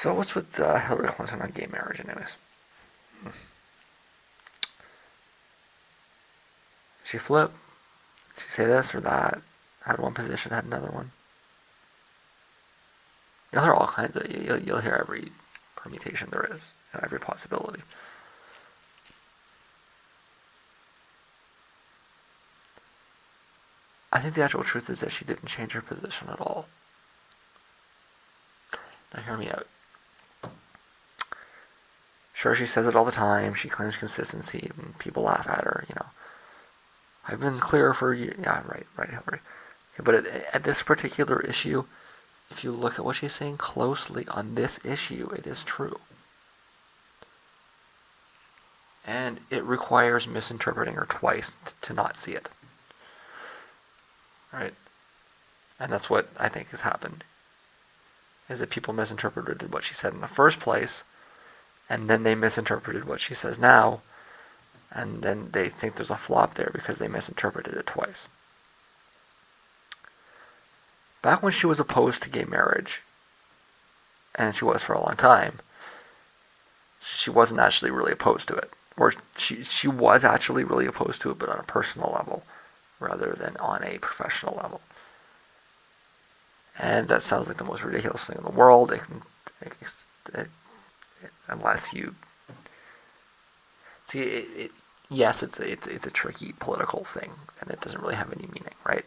So what's with Hillary Clinton on gay marriage, anyways? She flip? Did she say this or that? Had one position, had another one. You'll hear all kinds of. You'll hear every permutation there is, every possibility. I think the actual truth is that she didn't change her position at all. Now hear me out. Sure, she says it all the time. She claims consistency, and people laugh at her. I've been clear for years. Yeah, right, Hillary. But at this particular issue, if you look at what she's saying closely on this issue, it is true. And it requires misinterpreting her twice to not see it. Right? And that's what I think has happened. Is that people misinterpreted what she said in the first place, and then they misinterpreted what she says now, and then they think there's a flop there because they misinterpreted it twice. Back when she was opposed to gay marriage, and she was for a long time, she wasn't actually really opposed to it. Or she was actually really opposed to it, but on a personal level rather than on a professional level. And that sounds like the most ridiculous thing in the world, unless you see. Yes, it's a tricky political thing, and it doesn't really have any meaning, right?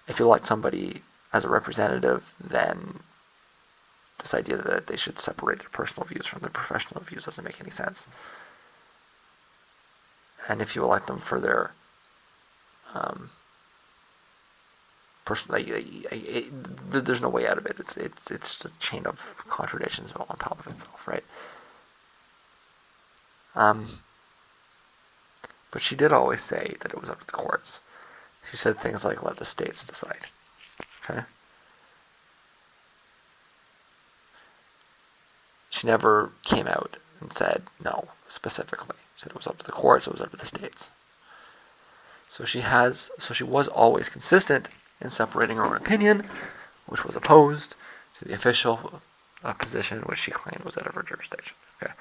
If you elect somebody as a representative, then this idea that they should separate their personal views from their professional views doesn't make any sense. And if you elect them for their there's no way out of it. It's just a chain of contradictions all on top of itself, right? But she did always say that it was up to the courts. She said things like, "Let the states decide." Okay. She never came out and said no specifically. She said it was up to the courts. It was up to the states. So she was always consistent in separating her own opinion, which was opposed to the official position which she claimed was out of her jurisdiction. Okay.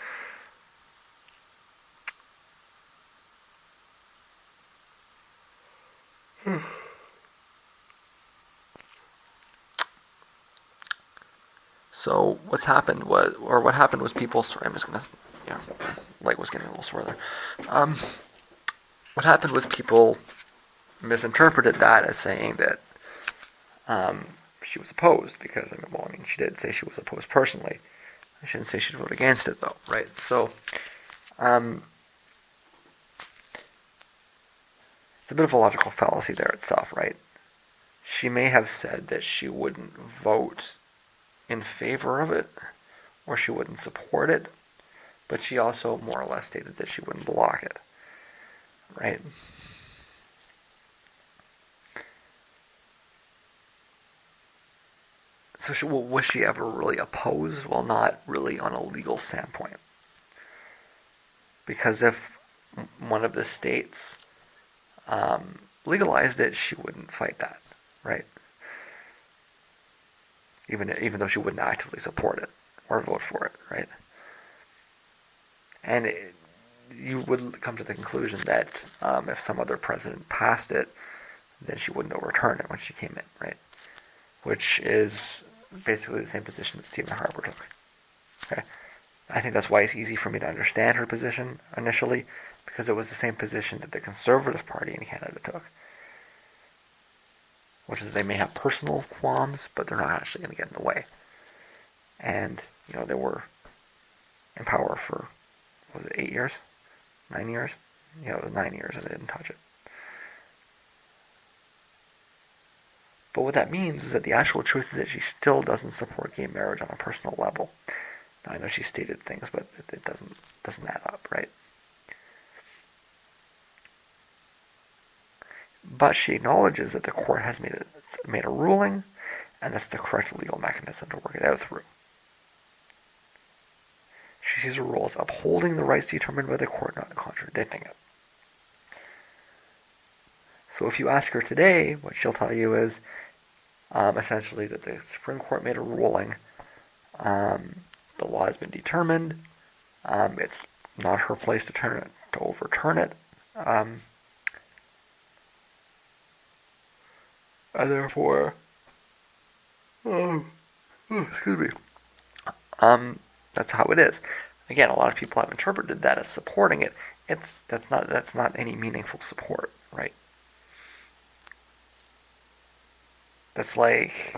So what happened was people. Sorry, I'm just gonna. Yeah, leg was getting a little sore there. What happened was people misinterpreted that as saying that she was opposed because she did say she was opposed personally. I shouldn't say she'd vote against it though, right? So it's a bit of a logical fallacy there itself, right? She may have said that she wouldn't vote in favor of it, or she wouldn't support it, but she also more or less stated that she wouldn't block it, right? So was she ever really opposed? Well, not really on a legal standpoint. Because if one of the states legalized it, she wouldn't fight that, right? Even though she wouldn't actively support it or vote for it, right? And you would come to the conclusion that if some other president passed it, then she wouldn't overturn it when she came in, right? Which is basically the same position that Stephen Harper took. Okay, I think that's why it's easy for me to understand her position initially, because it was the same position that the Conservative Party in Canada took, which is they may have personal qualms, but they're not actually going to get in the way. And they were in power for, what was it, 8 years, 9 years? Yeah, it was 9 years, and they didn't touch it. But what that means is that the actual truth is that she still doesn't support gay marriage on a personal level. Now, I know she stated things, but it doesn't add up, right? But she acknowledges that the court has made a ruling, and that's the correct legal mechanism to work it out through. She sees the rule as upholding the rights determined by the court, not contradicting it. So if you ask her today, what she'll tell you is essentially that the Supreme Court made a ruling The law has been determined. It's not her place to overturn it. Um, and therefore, oh, excuse me. That's how it is. Again, a lot of people have interpreted that as supporting it. That's not any meaningful support, right? That's like,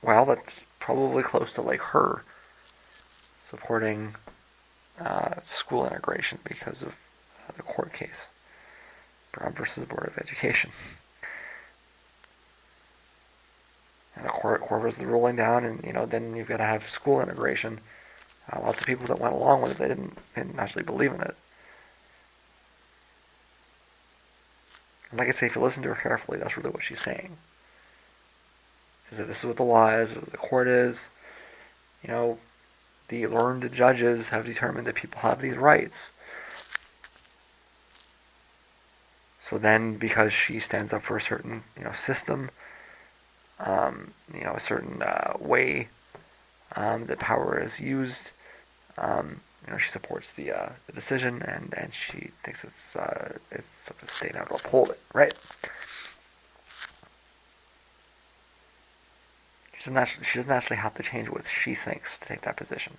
well, that's probably close to like her supporting school integration because of the court case, Brown versus Board of Education. And the court was the ruling down, and then you've got to have school integration. Lots of people that went along with it, they didn't actually believe in it. And like I say, if you listen to her carefully, that's really what she's saying. Is that this is what the law is, what the court is. The learned judges have determined that people have these rights. So then, because she stands up for a certain, system, a certain way that power is used, she supports the decision, and she thinks it's up to the state now to uphold it, right? She doesn't actually have to change what she thinks to take that position.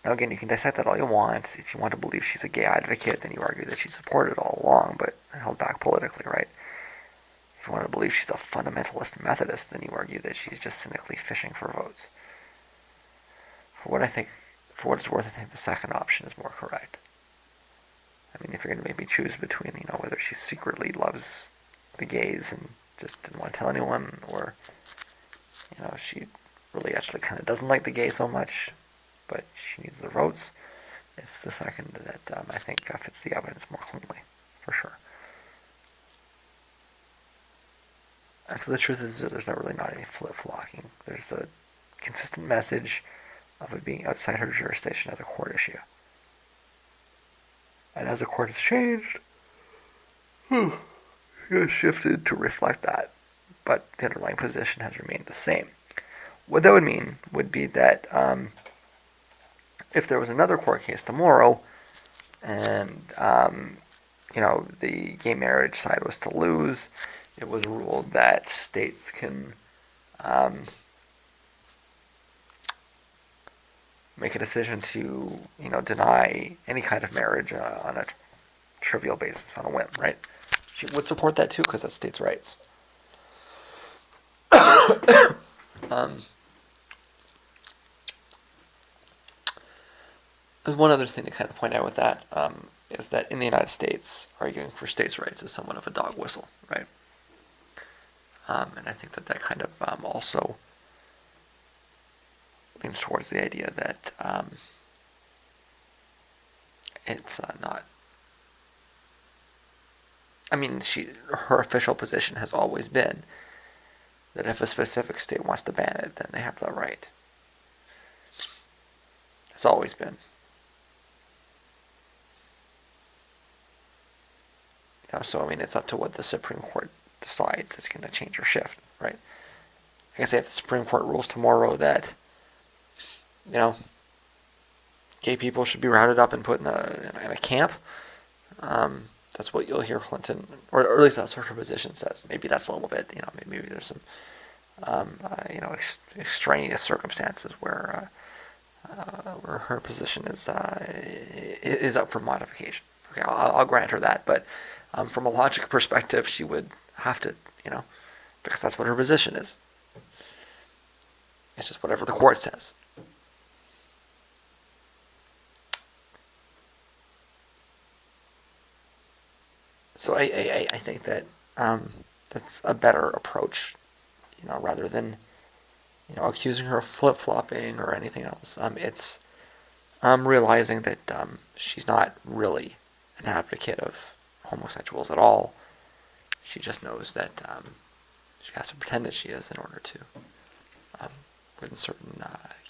Now again, you can dissect that all you want. If you want to believe she's a gay advocate, then you argue that she supported it all along, but held back politically, right? If you want to believe she's a fundamentalist Methodist, then you argue that she's just cynically fishing for votes. For what it's worth, I think the second option is more correct. I mean, if you're going to make me choose between, whether she secretly loves the gays and just didn't want to tell anyone, or, she really actually kind of doesn't like the gays so much, but she needs the votes, it's the second that I think fits the evidence more cleanly, for sure. And so the truth is that there's not any flip-flopping. There's a consistent message of it being outside her jurisdiction as a court issue. And as the court has changed, it has shifted to reflect that, but the underlying position has remained the same. What that would mean would be that if there was another court case tomorrow, and the gay marriage side was to lose, it was ruled that states can make a decision to deny any kind of marriage on a trivial basis, on a whim, right? She would support that too because that's states' rights. There's one other thing to kind of point out with that, is that in the United States, arguing for states' rights is somewhat of a dog whistle, right? And I think that kind of also leans towards the idea that it's not. I mean, her official position has always been that if a specific state wants to ban it, then they have that right. It's always been. So I mean, it's up to what the Supreme Court decides is going to change or shift, right? Like I say, if the Supreme Court rules tomorrow that, gay people should be rounded up and put in a camp, that's what you'll hear Clinton, or at least that's what her position says. Maybe that's a little bit, maybe there's some, extraneous circumstances where her position is up for modification. Okay, I'll grant her that, but from a logic perspective, she would have to, because that's what her position is. It's just whatever the court says. So I think that that's a better approach, rather than accusing her of flip-flopping or anything else. It's realizing that she's not really an advocate of homosexuals at all. She just knows that she has to pretend that she is in order to win certain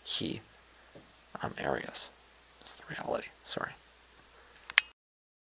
key areas. That's the reality. Sorry.